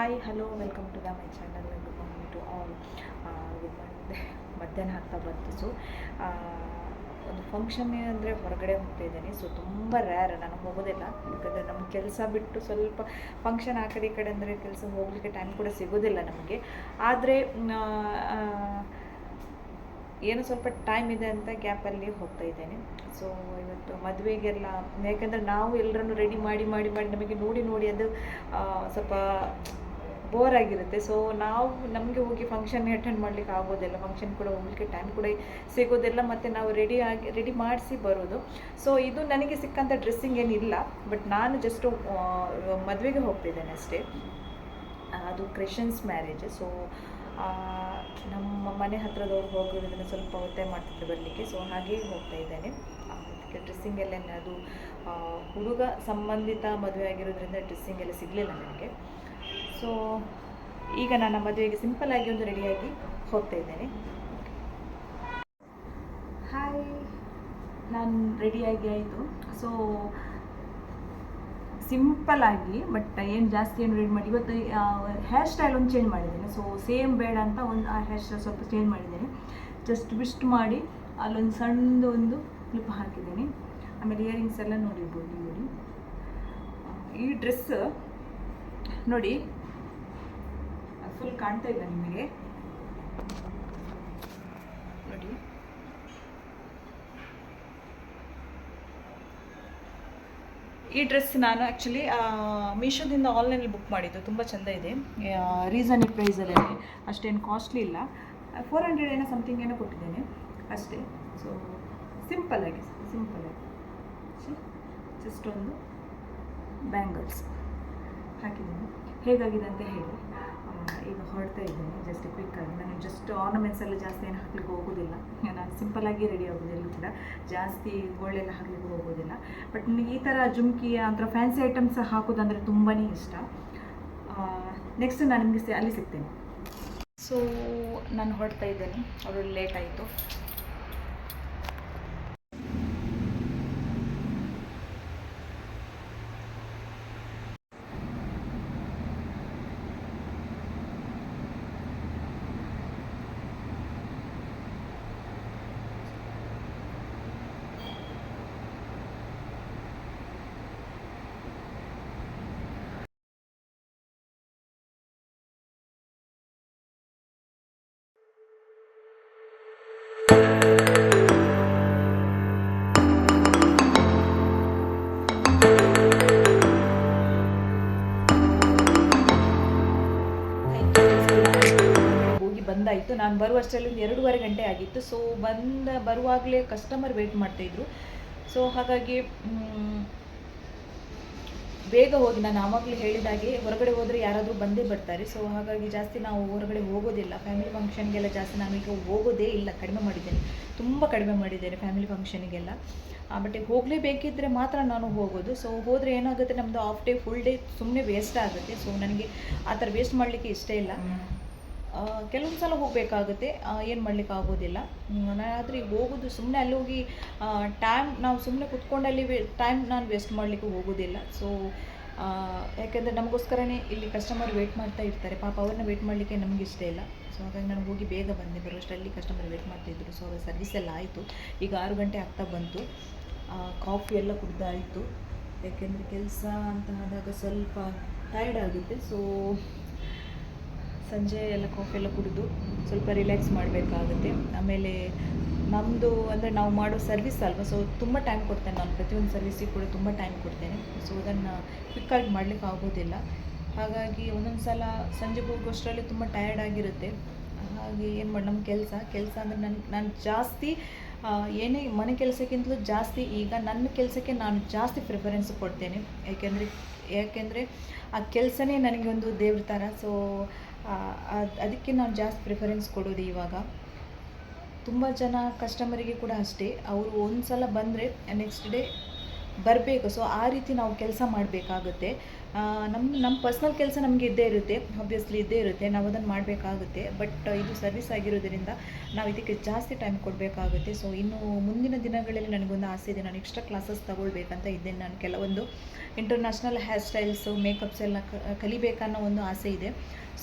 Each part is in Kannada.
Hi hello welcome to the my channel. Good morning to all. Good morning. ಮಧ್ಯಾಹ್ನ ಆಗ್ತಾ ಬಂತು. ಸೊ ಒಂದು ಫಂಕ್ಷನ್ ಅಂದರೆ ಹೊರಗಡೆ ಹೋಗ್ತಾ ಇದ್ದೀನಿ. ಸೊ ತುಂಬ ರ್ಯಾರ್ ನಾನು ಹೋಗೋದಿಲ್ಲ, ಯಾಕಂದರೆ ನಮ್ಮ ಕೆಲಸ ಬಿಟ್ಟು ಸ್ವಲ್ಪ ಫಂಕ್ಷನ್ ಆ ಕಡೆ ಈ ಕಡೆ ಅಂದರೆ ಕೆಲಸ ಹೋಗಲಿಕ್ಕೆ ಟೈಮ್ ಕೂಡ ಸಿಗೋದಿಲ್ಲ ನಮಗೆ. ಆದರೆ ಏನು ಸ್ವಲ್ಪ ಟೈಮ್ ಇದೆ ಅಂತ ಗ್ಯಾಪಲ್ಲಿ ಹೋಗ್ತಾ ಇದ್ದೇನೆ. ಸೊ ಇವತ್ತು ಮದುವೆಗೆಲ್ಲ, ಯಾಕೆಂದರೆ ನಾವು ಎಲ್ಲರನ್ನು ರೆಡಿ ಮಾಡಿ ಮಾಡಿ ಮಾಡಿ ನಮಗೆ ನೋಡಿ ನೋಡಿ ಅದು ಸ್ವಲ್ಪ ಬೋರ್ ಆಗಿರುತ್ತೆ. ಸೊ ನಾವು ನಮಗೆ ಹೋಗಿ ಫಂಕ್ಷನ್ ಅಟೆಂಡ್ ಮಾಡಲಿಕ್ಕೆ ಆಗೋದಿಲ್ಲ, ಫಂಕ್ಷನ್ ಕೂಡ ಹೋಗಲಿಕ್ಕೆ ಟೈಮ್ ಕೂಡ ಸಿಗೋದಿಲ್ಲ, ಮತ್ತು ನಾವು ರೆಡಿ ಮಾಡಿಸಿ ಬರೋದು. ಸೊ ಇದು ನನಗೆ ಸಿಕ್ಕಂಥ ಡ್ರೆಸ್ಸಿಂಗ್ ಏನಿಲ್ಲ, ಬಟ್ ನಾನು ಜಸ್ಟು ಮದುವೆಗೆ ಹೋಗ್ತಿದ್ದೇನೆ ಅಷ್ಟೇ. ಅದು ಕ್ರಿಶ್ಚಿಯನ್ಸ್ ಮ್ಯಾರೇಜ್. ಸೊ ನಮ್ಮ ಮನೆ ಹತ್ರದವ್ರು ಹೋಗೋದನ್ನು ಸ್ವಲ್ಪ ಒತ್ತಾಯ ಮಾಡ್ತಿದ್ರು ಬರಲಿಕ್ಕೆ. ಸೊ ಹಾಗೆ ಹೋಗ್ತಾ ಇದ್ದೇನೆ. ಅದಕ್ಕೆ ಡ್ರೆಸ್ಸಿಂಗ್ ಎಲ್ಲ ಅದು ಹುಡುಗ ಸಂಬಂಧಿತ ಮದುವೆ ಆಗಿರೋದ್ರಿಂದ ಡ್ರೆಸ್ಸಿಂಗ್ ಎಲ್ಲ ಸಿಗಲಿಲ್ಲ ನನಗೆ. ಸೊ ಈಗ ನನ್ನ ಮದುವೆಗೆ ಸಿಂಪಲ್ಲಾಗಿ ಒಂದು ರೆಡಿಯಾಗಿ ಹೋಗ್ತಾ ಇದ್ದೇನೆ. ಹಾಯ್, ನಾನು ರೆಡಿಯಾಗಿ ಆಯಿತು. ಸೊ ಸಿಂಪಲ್ಲಾಗಿ, ಬಟ್ ಏನು ಜಾಸ್ತಿ ಏನು ರೆಡಿ ಮಾಡಿ, ಇವತ್ತು ಹೇರ್ ಸ್ಟೈಲ್ ಒಂದು ಚೇಂಜ್ ಮಾಡಿದ್ದೇನೆ. ಸೊ ಸೇಮ್ ಬೇಡ ಅಂತ ಒಂದು ಆ ಹೇರ್ ಸ್ಟೈಲ್ ಸ್ವಲ್ಪ ಚೇಂಜ್ ಮಾಡಿದ್ದೇನೆ. ಜಸ್ಟ್ ಬಿಸ್ಟ್ ಮಾಡಿ ಅಲ್ಲೊಂದು ಸಣ್ಣದು ಒಂದು ಕ್ಲಿಪ್ ಹಾಕಿದ್ದೀನಿ. ಆಮೇಲೆ ಇಯರಿಂಗ್ಸ್ ಎಲ್ಲ ನೋಡಿರ್ಬೋದು. ನೋಡಿ ಈ ಡ್ರೆಸ್ ನೋಡಿ, ಫುಲ್ ಕಾಣ್ತಾ ಇಲ್ಲ ನಿಮಗೆ ನೋಡಿ. ಈ ಡ್ರೆಸ್ ನಾನು ಆ್ಯಕ್ಚುಲಿ ಮೀಶೋದಿಂದ ಆನ್ಲೈನಲ್ಲಿ ಬುಕ್ ಮಾಡಿದ್ದು. ತುಂಬ ಚೆಂದ ಇದೆ, ರೀಸನೇಬಲ್ ಪ್ರೈಸಲ್ಲಿ, ಅಷ್ಟೇನು ಕಾಸ್ಟ್ಲಿ ಇಲ್ಲ. 400 ಏನೋ ಸಮಥಿಂಗ್ ಏನೋ ಕೊಟ್ಟಿದ್ದೇನೆ ಅಷ್ಟೇ. ಸೊ ಸಿಂಪಲ್ಲಾಗಿ ಜಸ್ಟ್ ಒಂದು ಬ್ಯಾಂಗಲ್ಸ್ ಹಾಕಿದ್ದೀನಿ. ಹೇಗಾಗಿದೆ ಅಂತ ಹೇಳಿ. ಈಗ ಹೊರಡ್ತಾ ಇದ್ದೀನಿ ಜಸ್ಟ್ ಕ್ವಿಕ್ಕಾಗಿ. ನಾನು ಜಸ್ಟ್ ಆರ್ನಮೆಂಟ್ಸ್ ಎಲ್ಲ ಜಾಸ್ತಿ ಏನು ಹಾಕ್ಲಿಕ್ಕೆ ಹೋಗೋದಿಲ್ಲ. ನಾನು ಸಿಂಪಲ್ಲಾಗಿ ರೆಡಿ ಆಗೋದು, ಎಲ್ಲೂ ಕೂಡ ಜಾಸ್ತಿ ಗೋಲ್ಡೆಲ್ಲ ಹಾಕ್ಲಿಕ್ಕೆ ಹೋಗೋದಿಲ್ಲ. ಬಟ್ ನನಗೆ ಈ ಥರ ಜುಮ್ಕಿ ಆ ಥರ ಫ್ಯಾನ್ಸಿ ಐಟಮ್ಸ್ ಹಾಕೋದಂದರೆ ತುಂಬಾ ಇಷ್ಟ. ನೆಕ್ಸ್ಟ್ ನಾನು ನಿಮಗೆ ಅಲ್ಲಿ ಸಿಗ್ತೇನೆ. ಸೊ ನಾನು ಹೊರಡ್ತಾ ಇದ್ದೇನೆ, ಅವರು ಲೇಟ್ ಆಯಿತು. ಬಂದಾಯಿತು. ನಾನು ಬರುವಷ್ಟರಲ್ಲಿ 2.5 ಗಂಟೆ ಆಗಿತ್ತು. ಸೊ ಬರುವಾಗಲೇ ಕಸ್ಟಮರ್ ವೇಟ್ ಮಾಡ್ತಾಯಿದ್ರು. ಸೊ ಹಾಗಾಗಿ ಬೇಗ ಹೋಗಿ, ನಾನು ಆವಾಗಲೇ ಹೇಳಿದಾಗೆ ಹೊರಗಡೆ ಹೋದರೆ ಯಾರಾದರೂ ಬಂದೇ ಬರ್ತಾರೆ. ಸೊ ಹಾಗಾಗಿ ಜಾಸ್ತಿ ನಾವು ಹೊರಗಡೆ ಹೋಗೋದಿಲ್ಲ. ಫ್ಯಾಮಿಲಿ ಫಂಕ್ಷನ್ಗೆಲ್ಲ ಜಾಸ್ತಿ ನಾನು ಈಗ ಹೋಗೋದೇ ಇಲ್ಲ, ಕಡಿಮೆ ಮಾಡಿದ್ದೇನೆ, ತುಂಬ ಕಡಿಮೆ ಮಾಡಿದ್ದೇನೆ ಫ್ಯಾಮಿಲಿ ಫಂಕ್ಷನಿಗೆಲ್ಲ. ಬಟ್ ಹೋಗಲೇಬೇಕಿದ್ದರೆ ಮಾತ್ರ ನಾನು ಹೋಗೋದು. ಸೊ ಹೋದರೆ ಏನಾಗುತ್ತೆ, ನಮ್ಮದು ಹಾಫ್ ಡೇ ಫುಲ್ ಡೇ ಸುಮ್ಮನೆ ವೇಸ್ಟ್ ಆಗುತ್ತೆ. ಸೊ ನನಗೆ ಆ ಥರ ವೇಸ್ಟ್ ಮಾಡಲಿಕ್ಕೆ ಇಷ್ಟ ಇಲ್ಲ. ಕೆಲವೊಂದು ಸಲ ಹೋಗಬೇಕಾಗುತ್ತೆ, ಏನು ಮಾಡಲಿಕ್ಕೆ ಆಗೋದಿಲ್ಲ. ನಾನಾದರೆ ಹೋಗೋದು ಸುಮ್ಮನೆ ಅಲ್ಲಿ ಹೋಗಿ ಟೈಮ್ ನಾವು ಸುಮ್ಮನೆ ಕುತ್ಕೊಂಡಲ್ಲಿ ಟೈಮ್ ನಾನು ವೇಸ್ಟ್ ಮಾಡಲಿಕ್ಕೆ ಹೋಗೋದಿಲ್ಲ. ಸೊ ಯಾಕೆಂದರೆ ನಮಗೋಸ್ಕರನೇ ಇಲ್ಲಿ ಕಸ್ಟಮರ್ ವೇಟ್ ಮಾಡ್ತಾ ಇರ್ತಾರೆ, ಪಾಪ ಅವ್ರನ್ನ ವೇಟ್ ಮಾಡಲಿಕ್ಕೆ ನಮಗೆ ಇಷ್ಟ ಇಲ್ಲ. ಸೊ ಹಾಗಾಗಿ ನಾನು ಹೋಗಿ ಬೇಗ ಬಂದೆ. ಬರುವಷ್ಟರಲ್ಲಿ ಕಸ್ಟಮರ್ ವೇಟ್ ಮಾಡ್ತಾಯಿದ್ರು. ಸೊ ಅವ್ರ ಸರ್ವಿಸ್ ಎಲ್ಲ ಆಯಿತು. ಈಗ 6 ಗಂಟೆ ಆಗ್ತಾ ಬಂತು. ಕಾಫಿ ಎಲ್ಲ ಕುಡ್ದಾಯಿತು, ಯಾಕೆಂದರೆ ಕೆಲಸ ಅಂತ ಆದಾಗ ಸ್ವಲ್ಪ ಟಯರ್ಡ್ ಆಗುತ್ತೆ. ಸೊ ಸಂಜೆ ಎಲ್ಲ ಕಾಫಿ ಎಲ್ಲ ಕುಡಿದು ಸ್ವಲ್ಪ ರಿಲ್ಯಾಕ್ಸ್ ಮಾಡಬೇಕಾಗುತ್ತೆ. ಆಮೇಲೆ ನಮ್ಮದು ಅಂದರೆ ನಾವು ಮಾಡೋ ಸರ್ವಿಸ್ ಅಲ್ವಾ, ಸೊ ತುಂಬ ಟೈಮ್ ಕೊಡ್ತೇನೆ ನಾನು, ಪ್ರತಿಯೊಂದು ಸರ್ವಿಸಿಗೆ ಕೂಡ ತುಂಬ ಟೈಮ್ ಕೊಡ್ತೇನೆ. ಸೊ ಅದನ್ನು ಕ್ವಿಕ್ಕಾಗಿ ಮಾಡಲಿಕ್ಕೆ ಆಗೋದಿಲ್ಲ. ಹಾಗಾಗಿ ಒಂದೊಂದು ಸಲ ಸಂಜೆಗೆ ಹೋಗೋಷ್ಟರಲ್ಲಿ ತುಂಬ ಟಯರ್ಡ್ ಆಗಿರುತ್ತೆ. ಹಾಗೆ ಏನು ಮಾಡಿ, ನಮ್ಮ ಕೆಲಸ ಅಂದರೆ ನಾನು ಜಾಸ್ತಿ ಏನೇ ಮನೆ ಕೆಲಸಕ್ಕಿಂತಲೂ ಜಾಸ್ತಿ ಈಗ ನನ್ನ ಕೆಲಸಕ್ಕೆ ನಾನು ಜಾಸ್ತಿ ಪ್ರಿಫರೆನ್ಸ್ ಕೊಡ್ತೇನೆ. ಯಾಕೆಂದರೆ ಆ ಕೆಲಸನೇ ನನಗೆ ಒಂದು ದೇವ್ರ ಥರ. ಸೊ ಅದಕ್ಕೆ ನಾನು ಜಾಸ್ತಿ ಪ್ರಿಫರೆನ್ಸ್ ಕೊಡೋದು. ಇವಾಗ ತುಂಬ ಜನ ಕಸ್ಟಮರಿಗೆ ಕೂಡ ಅಷ್ಟೇ, ಅವರು ಒಂದು ಸಲ ಬಂದರೆ ನೆಕ್ಸ್ಟ್ ಡೇ ಬರಬೇಕು. ಸೊ ಆ ರೀತಿ ನಾವು ಕೆಲಸ ಮಾಡಬೇಕಾಗುತ್ತೆ. ನಮ್ಮ ಪರ್ಸ್ನಲ್ ಕೆಲಸ ನಮಗೆ ಇದ್ದೇ ಇರುತ್ತೆ, ಆಬ್ವಿಯಸ್ಲಿ ಇದ್ದೇ ಇರುತ್ತೆ, ನಾವು ಅದನ್ನು ಮಾಡಬೇಕಾಗುತ್ತೆ. ಬಟ್ ಇದು ಸರ್ವಿಸ್ ಆಗಿರೋದ್ರಿಂದ ನಾವು ಇದಕ್ಕೆ ಜಾಸ್ತಿ ಟೈಮ್ ಕೊಡಬೇಕಾಗುತ್ತೆ. ಸೊ ಇನ್ನು ಮುಂದಿನ ದಿನಗಳಲ್ಲಿ ನನಗೊಂದು ಆಸೆ ಇದೆ, ನಾನು ಎಕ್ಸ್ಟ್ರಾ ಕ್ಲಾಸಸ್ ತಗೊಳ್ಬೇಕಂತ ಇದ್ದೇನೆ. ನಾನು ಕೆಲವೊಂದು ಇಂಟರ್ನ್ಯಾಷನಲ್ ಹೇರ್ ಸ್ಟೈಲ್ಸು, ಮೇಕಪ್ಸ್ ಎಲ್ಲ ಕಲಿಬೇಕನ್ನೋ ಒಂದು ಆಸೆ ಇದೆ.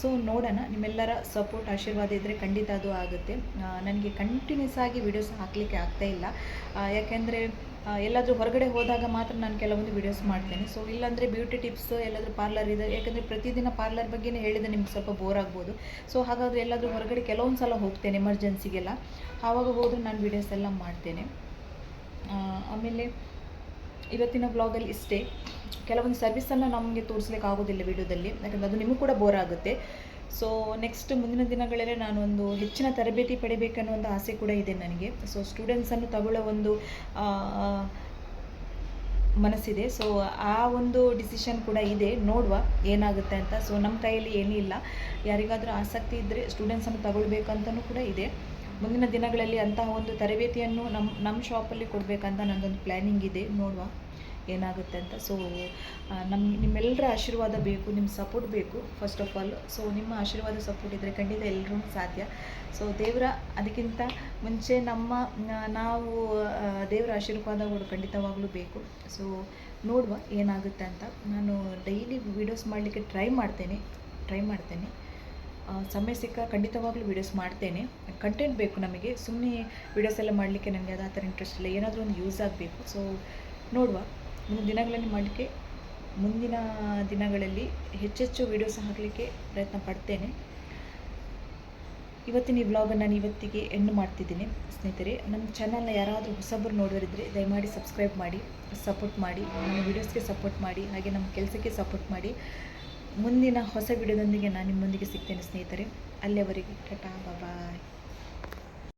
ಸೊ ನೋಡೋಣ, ನಿಮ್ಮೆಲ್ಲರ ಸಪೋರ್ಟ್ ಆಶೀರ್ವಾದ ಇದ್ದರೆ ಖಂಡಿತ ಅದು ಆಗುತ್ತೆ. ನನಗೆ ಕಂಟಿನ್ಯೂಸ್ ಆಗಿ ವೀಡಿಯೋಸ್ ಹಾಕಲಿಕ್ಕೆ ಆಗ್ತಾಯಿಲ್ಲ, ಯಾಕೆಂದರೆ ಎಲ್ಲಾದರೂ ಹೊರಗಡೆ ಹೋದಾಗ ಮಾತ್ರ ನಾನು ಕೆಲವೊಂದು ವೀಡಿಯೋಸ್ ಮಾಡ್ತೇನೆ. ಸೊ ಇಲ್ಲಾಂದರೆ ಬ್ಯೂಟಿ ಟಿಪ್ಸ್, ಎಲ್ಲಾದರೂ ಪಾರ್ಲರ್ ಇದೆ, ಯಾಕೆಂದರೆ ಪ್ರತಿದಿನ ಪಾರ್ಲರ್ ಬಗ್ಗೆನೇ ಹೇಳಿದರೆ ನಿಮ್ಗೆ ಸ್ವಲ್ಪ ಬೋರ್ ಆಗ್ಬೋದು. ಸೊ ಹಾಗಾದರೆ ಎಲ್ಲಾದರೂ ಹೊರಗಡೆ ಕೆಲವೊಂದು ಸಲ ಹೋಗ್ತೇನೆ ಎಮರ್ಜೆನ್ಸಿಗೆಲ್ಲ, ಆವಾಗ ಹೋದರೆ ನಾನು ವೀಡಿಯೋಸ್ ಎಲ್ಲ ಮಾಡ್ತೇನೆ. ಆಮೇಲೆ ಇವತ್ತಿನ ಬ್ಲಾಗಲ್ಲಿ ಇಷ್ಟೇ. ಕೆಲವೊಂದು ಸರ್ವಿಸನ್ನು ನಮಗೆ ತೋರಿಸ್ಲಿಕ್ಕೆ ಆಗೋದಿಲ್ಲ ವೀಡಿಯೋದಲ್ಲಿ, ಯಾಕಂದರೆ ಅದು ನಿಮಗೂ ಕೂಡ ಬೋರ್ ಆಗುತ್ತೆ. ಸೊ ನೆಕ್ಸ್ಟ್ ಮುಂದಿನ ದಿನಗಳಲ್ಲಿ ನಾನು ಒಂದು ಹೆಚ್ಚಿನ ತರಬೇತಿ ಪಡಿಬೇಕನ್ನೋ ಒಂದು ಆಸೆ ಕೂಡ ಇದೆ ನನಗೆ. ಸೊ ಸ್ಟೂಡೆಂಟ್ಸನ್ನು ತಗೊಳ್ಳೋ ಒಂದು ಮನಸ್ಸಿದೆ. ಸೊ ಆ ಒಂದು ಡಿಸಿಷನ್ ಕೂಡ ಇದೆ, ನೋಡುವ ಏನಾಗುತ್ತೆ ಅಂತ. ಸೊ ನಮ್ಮ ಕೈಯಲ್ಲಿ ಏನೂ ಇಲ್ಲ, ಯಾರಿಗಾದರೂ ಆಸಕ್ತಿ ಇದ್ದರೆ ಸ್ಟೂಡೆಂಟ್ಸನ್ನು ತಗೊಳ್ಬೇಕಂತಲೂ ಕೂಡ ಇದೆ. ಮುಂದಿನ ದಿನಗಳಲ್ಲಿ ಅಂತಹ ಒಂದು ತರಬೇತಿಯನ್ನು ನಮ್ಮ ಶಾಪಲ್ಲಿ ಕೊಡಬೇಕಂತ ನನ್ನದೊಂದು ಪ್ಲ್ಯಾನಿಂಗ್ ಇದೆ, ನೋಡುವ ಏನಾಗುತ್ತೆ ಅಂತ. ಸೊ ನಿಮ್ಮೆಲ್ಲರ ಆಶೀರ್ವಾದ ಬೇಕು, ನಿಮ್ಮ ಸಪೋರ್ಟ್ ಬೇಕು ಫಸ್ಟ್ ಆಫ್ ಆಲ್. ಸೊ ನಿಮ್ಮ ಆಶೀರ್ವಾದ ಸಪೋರ್ಟ್ ಇದ್ದರೆ ಖಂಡಿತ ಎಲ್ಲರೂ ಸಾಧ್ಯ. ಸೊ ಅದಕ್ಕಿಂತ ಮುಂಚೆ ನಾವು ದೇವರ ಆಶೀರ್ವಾದಗಳು ಖಂಡಿತವಾಗಲೂ ಬೇಕು. ಸೊ ನೋಡುವ ಏನಾಗುತ್ತೆ ಅಂತ. ನಾನು ಡೈಲಿ ವೀಡಿಯೋಸ್ ಮಾಡಲಿಕ್ಕೆ ಟ್ರೈ ಮಾಡ್ತೇನೆ. ಸಮಯ ಸಿಕ್ಕ ಖಂಡಿತವಾಗ್ಲೂ ವೀಡಿಯೋಸ್ ಮಾಡ್ತೇನೆ. ಕಂಟೆಂಟ್ ಬೇಕು ನಮಗೆ, ಸುಮ್ಮನೆ ವೀಡಿಯೋಸ್ ಎಲ್ಲ ಮಾಡಲಿಕ್ಕೆ ನನಗೆ ಅದು ಆ ಥರ ಇಂಟ್ರೆಸ್ಟ್ ಇಲ್ಲ, ಏನಾದರೂ ಒಂದು ಯೂಸ್ ಆಗಬೇಕು. ಸೊ ನೋಡುವ, ಮುಂದಿನ ದಿನಗಳಲ್ಲಿ ಹೆಚ್ಚೆಚ್ಚು ವೀಡಿಯೋಸ್ ಹಾಕಲಿಕ್ಕೆ ಪ್ರಯತ್ನ ಪಡ್ತೇನೆ. ಇವತ್ತಿನ ಈ ವ್ಲಾಗನ್ನು ನಾನು ಇವತ್ತಿಗೆ ಎಂಡ್ ಮಾಡ್ತಿದ್ದೀನಿ ಸ್ನೇಹಿತರೆ. ನಮ್ಮ ಚಾನಲ್ನ ಯಾರಾದರೂ ಹೊಸಬರು ನೋಡೋರಿದ್ದರೆ ದಯಮಾಡಿ ಸಬ್ಸ್ಕ್ರೈಬ್ ಮಾಡಿ, ಸಪೋರ್ಟ್ ಮಾಡಿ, ನಮ್ಮ ವೀಡಿಯೋಸ್ಗೆ ಸಪೋರ್ಟ್ ಮಾಡಿ, ಹಾಗೆ ನಮ್ಮ ಕೆಲಸಕ್ಕೆ ಸಪೋರ್ಟ್ ಮಾಡಿ. ಮುಂದಿನ ಹೊಸ ವಿಡಿಯೋದೊಂದಿಗೆ ನಾನು ನಿಮ್ಮೊಂದಿಗೆ ಸಿಗ್ತೇನೆ ಸ್ನೇಹಿತರೆ. ಅಲ್ಲಿಯವರೆಗೆ ಟಾಟಾ, ಬಾಯ್.